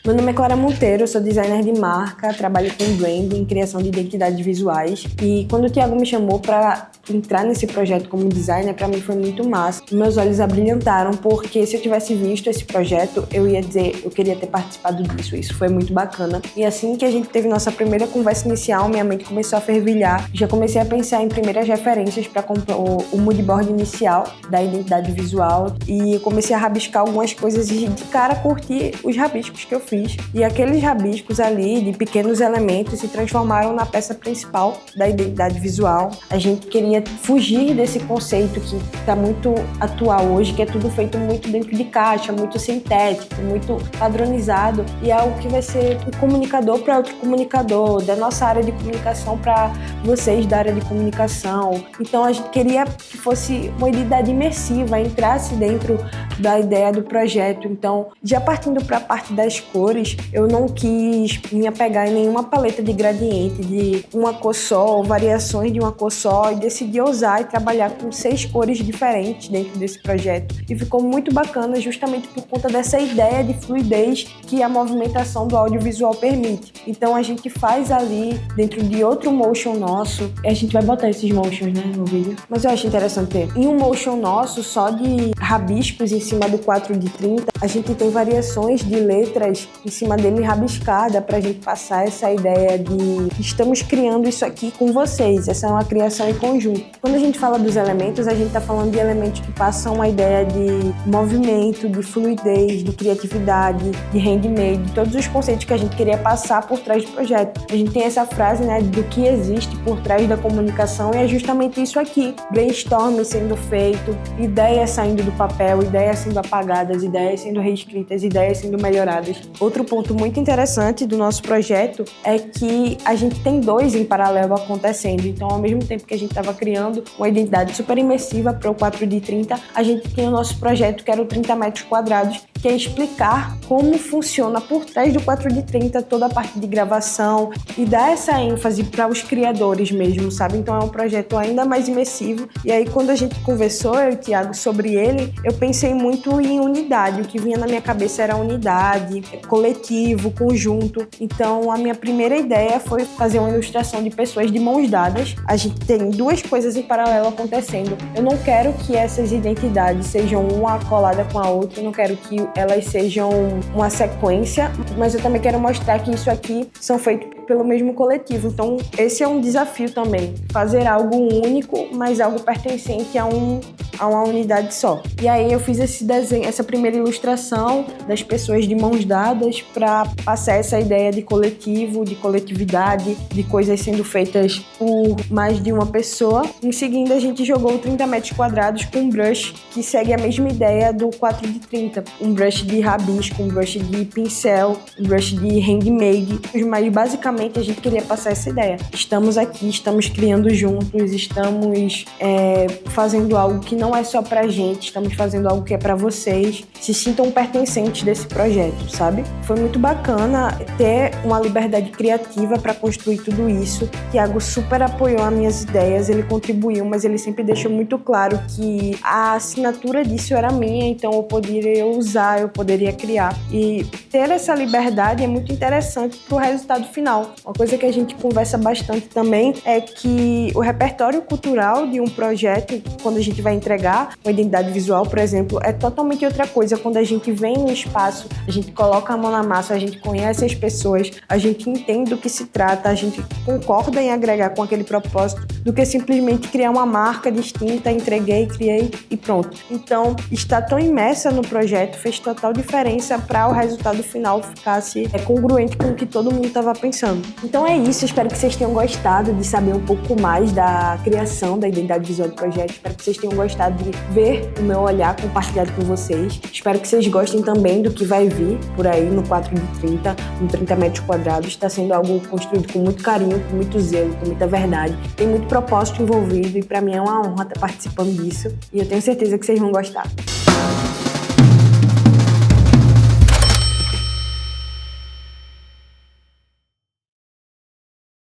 Meu nome é Clara Monteiro, eu sou designer de marca, trabalho com branding, criação de identidades visuais. E quando o Thiago me chamou para entrar nesse projeto como designer, para mim foi muito massa. Meus olhos abrilhantaram, porque se eu tivesse visto esse projeto, eu ia dizer, eu queria ter participado disso. Isso foi muito bacana. E assim que a gente teve nossa primeira conversa inicial, minha mente começou a fervilhar. Já comecei a pensar em primeiras referências para compor o moodboard inicial da identidade visual. E eu comecei a rabiscar algumas coisas e de cara curti os rabiscos que eu fiz. E aqueles rabiscos ali, de pequenos elementos, se transformaram na peça principal da identidade visual. A gente queria fugir desse conceito que está muito atual hoje, que é tudo feito muito dentro de caixa, muito sintético, muito padronizado, e é algo que vai ser um comunicador para outro comunicador, da nossa área de comunicação para vocês da área de comunicação. Então a gente queria que fosse uma identidade imersiva, entrasse dentro da ideia do projeto. Então, já partindo para a parte das cores, eu não quis me apegar em nenhuma paleta de gradiente, de uma cor só, ou variações de uma cor só, e decidi ousar e trabalhar com 6 cores diferentes dentro desse projeto. E ficou muito bacana justamente por conta dessa ideia de fluidez que a movimentação do audiovisual permite. Então a gente faz ali, dentro de outro motion nosso, a gente vai botar esses motions, né, no vídeo, mas eu acho interessante ter. Em um motion nosso, só de rabiscos em cima do 4D30, a gente tem variações de letras em cima dele rabiscada pra gente passar essa ideia de estamos criando isso aqui com vocês, essa é uma criação em conjunto. Quando a gente fala dos elementos, a gente tá falando de elementos que passam uma ideia de movimento, de fluidez, de criatividade, de handmade, todos os conceitos que a gente queria passar por trás do projeto. A gente tem essa frase, né, do que existe por trás da comunicação, e é justamente isso aqui. Brainstorming sendo feito, ideias saindo do papel, ideias sendo apagadas, ideias sendo reescritas, ideias sendo melhoradas. Outro ponto muito interessante do nosso projeto é que a gente tem 2 em paralelo acontecendo. Então, ao mesmo tempo que a gente estava criando uma identidade super imersiva para o 4D30, a gente tem o nosso projeto que era o 30 metros quadrados, que é explicar como funciona por trás do 4D30 toda a parte de gravação e dar essa ênfase para os criadores mesmo, sabe? Então é um projeto ainda mais imersivo. E aí quando a gente conversou, eu e o Thiago, sobre ele, eu pensei muito em unidade. O que vinha na minha cabeça era unidade, coletivo, conjunto. Então a minha primeira ideia foi fazer uma ilustração de pessoas de mãos dadas. A gente tem 2 coisas em paralelo acontecendo. Eu não quero que essas identidades sejam uma colada com a outra, eu não quero que elas sejam uma sequência, mas eu também quero mostrar que isso aqui são feitos pelo mesmo coletivo. Então esse é um desafio também, fazer algo único, mas algo pertencente a uma unidade só. E aí eu fiz esse desenho, essa primeira ilustração das pessoas de mãos dadas para passar essa ideia de coletivo, de coletividade, de coisas sendo feitas por mais de uma pessoa. Em seguida a gente jogou 30 metros quadrados com um brush que segue a mesma ideia do 4D30, um brush de rabisco, um brush de pincel, um brush de handmade, mas basicamente a gente queria passar essa ideia. Estamos aqui, estamos criando juntos, estamos fazendo algo que não é só pra gente, estamos fazendo algo que é pra vocês, se sintam pertencentes desse projeto, sabe? Foi muito bacana ter uma liberdade criativa para construir tudo isso. O Thiago super apoiou as minhas ideias, ele contribuiu, mas ele sempre deixou muito claro que a assinatura disso era minha, então eu poderia usar, eu poderia criar. E ter essa liberdade é muito interessante pro resultado final. Uma coisa que a gente conversa bastante também é que o repertório cultural de um projeto, quando a gente vai entregar uma identidade visual, por exemplo, é totalmente outra coisa. Quando a gente vem no espaço, a gente coloca a mão na massa, a gente conhece as pessoas, a gente entende do que se trata, a gente concorda em agregar com aquele propósito, do que simplesmente criar uma marca distinta, entreguei, criei e pronto. Então, estar tão imersa no projeto fez total diferença para o resultado final ficasse congruente com o que todo mundo estava pensando. Então é isso, espero que vocês tenham gostado de saber um pouco mais da criação da identidade visual do projeto, espero que vocês tenham gostado de ver o meu olhar compartilhado com vocês, espero que vocês gostem também do que vai vir por aí no 4D30, no 30 metros quadrados, está sendo algo construído com muito carinho, com muito zelo, com muita verdade, tem muito propósito envolvido e para mim é uma honra estar participando disso e eu tenho certeza que vocês vão gostar.